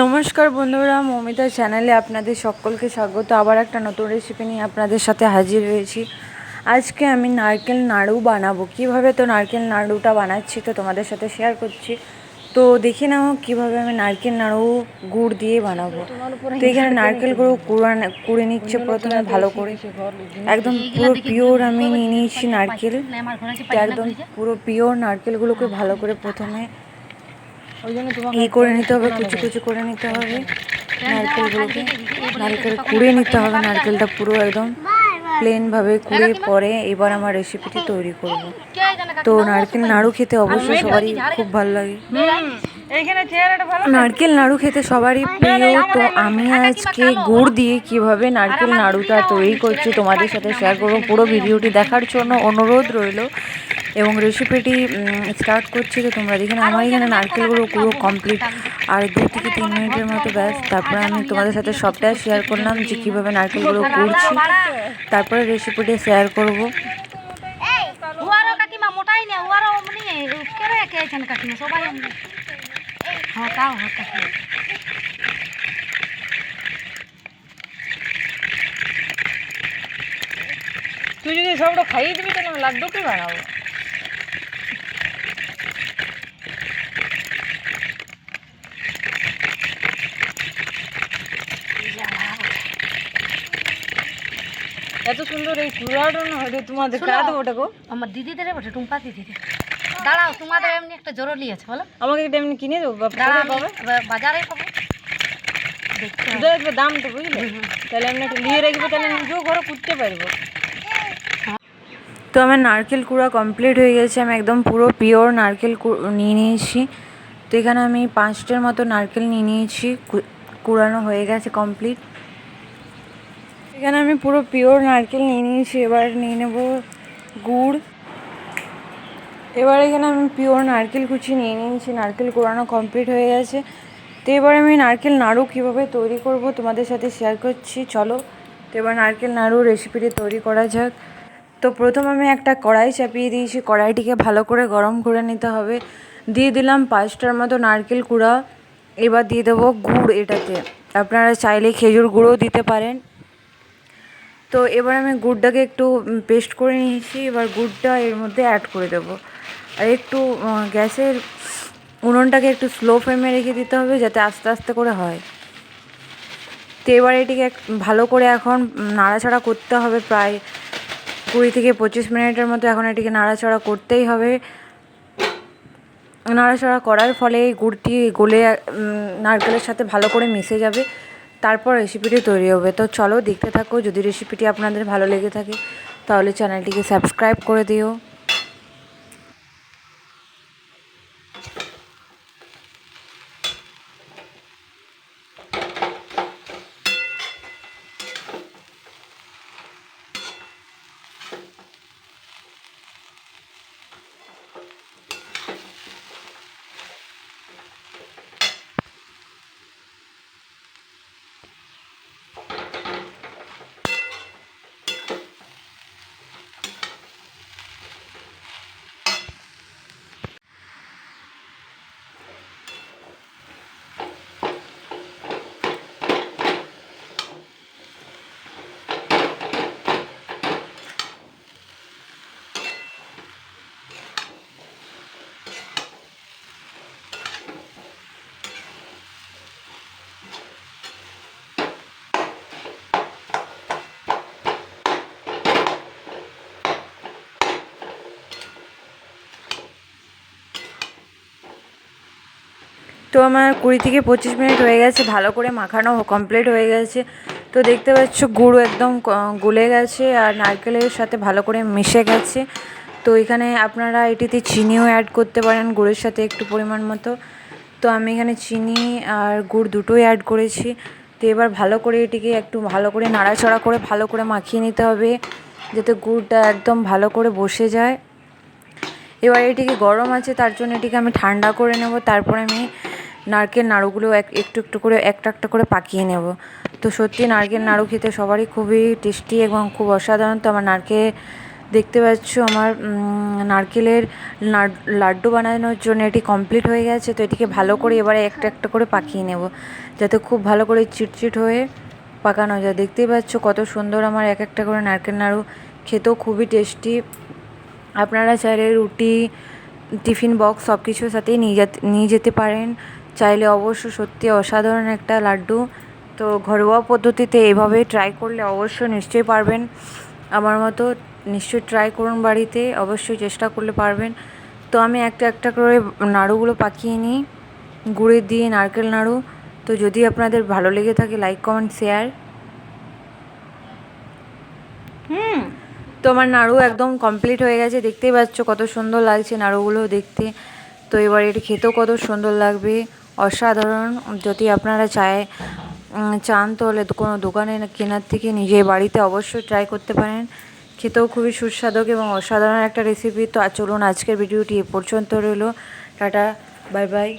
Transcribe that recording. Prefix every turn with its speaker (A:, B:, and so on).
A: নমস্কার বন্ধুরা, মৌমিতা চ্যানেলে আপনাদের সকলকে স্বাগত। আবার একটা নতুন রেসিপি নিয়ে আপনাদের সাথে হাজির হয়েছি। আজকে আমি নারকেল নাড়ু বানাবো। কিভাবে তো নারকেল নাড়ুটা বানাচ্ছি তো তোমাদের সাথে শেয়ার করছি। তো দেখে নাও কীভাবে আমি নারকেল নাড়ু গুড় দিয়ে বানাবো। তো এখানে নারকেল গুঁড়ো কুড়ে নিচ্ছে প্রথমে ভালো করে, একদম পুরো পিওর আমি নিয়ে নিয়েছি নারকেল। তো একদম পুরো পিওর নারকেলগুলোকে ভালো করে প্রথমে করে নিতে হবে, কুচি কুচি করে নিতে হবে নারকেলগুলোকে। নারকেল কুড়িয়ে নিতে হবে, নারকেলটা পুরো একদম প্লেনভাবে কুড়িয়ে পরে এবার আমার রেসিপিটি তৈরি করব। তো নারকেল নাড়ু খেতে অবশ্যই সবারই খুব ভালো লাগে। নারকেল নাড়ু খেতে সবারই প্রিয়। তো আমি আজকে গুড় দিয়ে কিভাবে নারকেল নাড়ুটা তৈরি করছি তোমাদের সাথে শেয়ার করবো। পুরো ভিডিওটি দেখার জন্য অনুরোধ রইল এবং রেসিপিটি স্টার্ট করছি। তো তোমরা দেখে আমার এখানে নারকেলগুলো পুরো কমপ্লিট, আর 2 থেকে 3 মিনিটের মতো ব্যাস। তারপরে আমি তোমাদের সাথে সবটাই শেয়ার করলাম যে কীভাবে নারকেলগুলো কুড়ছি, তারপরে রেসিপিটি শেয়ার করব।
B: তুই যদি সবটা খাইয়ে দিবি তাহলে লাড্ডু কি বানাবো? এত সুন্দর এই চূড়াটা না হলে তোমাদের কারা দেবো ওটা গো?
C: আমার দিদিদের বটে, টুম্পা দিদিদের। দাঁড়াও, তোমাদের এমনি একটা জরুরি আছে, বলো।
B: আমাকে এটা এমনি কিনে দেবো?
C: বাজারে পাবো,
B: দেখবে দাম তো, বুঝলে? তাহলে এমনি একটা নিয়ে রাখবো, তাহলে নিজেও ঘরে কুটতে পারবো।
A: তো আমার নারকেল কুড়া কমপ্লিট হয়ে গেছে। আমি একদম পুরো পিওর নারকেল নিয়ে নিয়েছি। তো এখানে আমি 5টার মতো নারকেল নিয়ে নিয়েছি, কুড়ানো হয়ে গেছে কমপ্লিট। এখানে আমি পুরো পিওর নারকেল নিয়ে নিয়েছি। এবার নিয়ে নেব গুড়। এবার এখানে আমি পিওর নারকেল কুচি নিয়ে নিয়েছি, নারকেল কুড়ানো কমপ্লিট হয়ে গেছে। তো এবার আমি নারকেল নাড়ু কীভাবে তৈরি করব তোমাদের সাথে শেয়ার করছি, চলো। তো এবার নারকেল নাড়ু রেসিপিটি তৈরি করা যাক। তো প্রথম আমি একটা কড়াই চাপিয়ে দিয়েছি, কড়াইটিকে ভালো করে গরম করে নিতে হবে। দিয়ে দিলাম 5টার মতো নারকেল কুড়া। এবার দিয়ে দেবো গুড় এটাতে, আপনারা চাইলে খেজুর গুঁড়ও দিতে পারেন। তো এবার আমি গুড়টাকে একটু পেস্ট করে নিয়েছি। এবার গুড়টা এর মধ্যে অ্যাড করে দেবো, আর একটু গ্যাসের উনুনটাকে একটু স্লো ফ্লেমে রেখে দিতে হবে যাতে আস্তে আস্তে করে হয়। তো এবার এটিকে ভালো করে এখন নাড়াচাড়া করতে হবে, প্রায় 20 থেকে 25 মিনিটের মতো এখন এটিকে নাড়াচাড়া করতেই হবে। নাড়াচাড়া করার ফলে এই গুড়টি গলে নারকেলের সাথে ভালো করে মিশে যাবে, তারপর রেসিপিটি তৈরি হবে। তো চলো দেখতে থাকো। যদি রেসিপিটি আপনাদের ভালো লেগে থাকে তাহলে চ্যানেলটিকে সাবস্ক্রাইব করে দিও। তো আমার 20 থেকে 25 মিনিট হয়ে গেছে, ভালো করে মাখানো কমপ্লিট হয়ে গেছে। তো দেখতে পাচ্ছ গুঁড়ো একদম গলে গেছে আর নারকেলের সাথে ভালো করে মিশে গেছে। তো এখানে আপনারা এটিতে চিনিও অ্যাড করতে পারেন গুড়ের সাথে একটু পরিমাণ মতো। তো আমি এখানে চিনি আর গুড় দুটোই অ্যাড করেছি। তো এবার ভালো করে এটিকে একটু ভালো করে নাড়াচাড়া করে ভালো করে মাখিয়ে নিতে হবে যাতে গুড়টা একদম ভালো করে বসে যায়। এবার এটিকে গরম আছে, তার জন্য এটিকে আমি ঠান্ডা করে নেব। তারপরে আমি নারকেল নাড়ুগুলো একটু একটু করে একটা একটা করে পাকিয়ে নেব। তো সত্যি নারকেল নাড়ু খেতে সবারই খুবই টেস্টি এবং খুব অসাধারণ। তো আমার নারকেল দেখতে পাচ্ছ আমার নারকেলের লাড্ডু বানানোর জন্য এটি কমপ্লিট হয়ে গেছে। তো এটিকে ভালো করে এবারে একটা একটা করে পাকিয়ে নেব, যাতে খুব ভালো করে চিটচিট হয়ে পাকানো যায়। দেখতেই পাচ্ছ কত সুন্দর আমার এক একটা করে নারকেল নাড়ু, খেতেও খুবই টেস্টি। আপনারা চাইলে রুটি, টিফিন বক্স সব কিছুর সাথেই নিয়ে যেতে পারেন চাইলে। অবশ্য সত্যি অসাধারণ একটা লাড্ডু। তো ঘরোয়া পদ্ধতিতে এভাবে ট্রাই করলে অবশ্যই নিশ্চয়ই পারবেন, আমার মতো নিশ্চয়ই ট্রাই করুন বাড়িতে, অবশ্যই চেষ্টা করলে পারবেন। তো আমি একটা একটা করে নাড়ুগুলো পাকিয়ে নিই, গুড়ের দিয়ে নারকেল নাড়ু। তো যদি আপনাদের ভালো লেগে থাকে লাইক, কমেন্ট, শেয়ার। তো আমার নাড়ু একদম কমপ্লিট হয়ে গেছে, দেখতেই পাচ্ছ কত সুন্দর লাগছে নাড়ুগুলো দেখতে। তো এবার এটি খেতেও কত সুন্দর লাগবে, অসাধারণ। যদি আপনারা চান তাহলে কোনো দোকানে কেনার থেকে নিজের বাড়িতে অবশ্যই ট্রাই করতে পারেন, খেতেও খুবই সুস্বাদু এবং অসাধারণ একটা রেসিপি। তো চলুন আজকের ভিডিওটি এ পর্যন্ত রইল। Tata, bye bye.